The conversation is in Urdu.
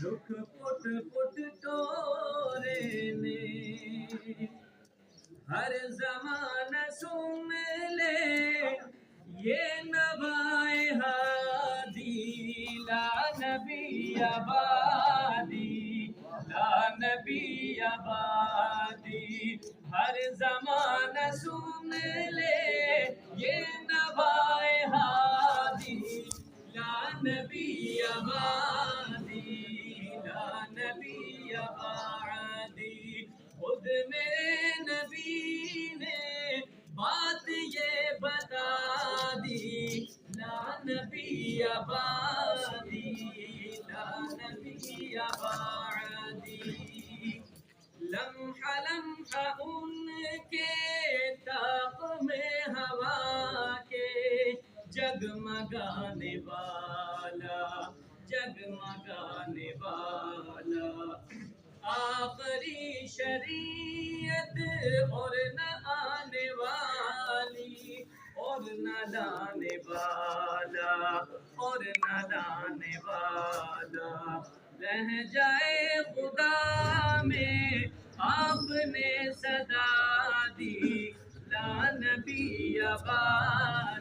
دکھ پٹ پٹ ٹورے نے ہر زمانہ سن لے یہ نوائے ہادی لا نبی آبادی لا نبی آبادی ہر زمانہ سن لے یہ نوائے ہادی لا نبی آبادی لا نبی آبادی خود میرے نبی نے بات یہ بتا دی لا نبی آبادی لا نبی آبادی لمحہ لمحہ ان کے طاق میں ہوا کے جگمگانے والا جگمگانے والا آخری شریعت اور نہ آنے والی اور نہ لانے والا اور نہ لانے والا لہجائے خدا میں آپ نے صدا دی لا نبی آباد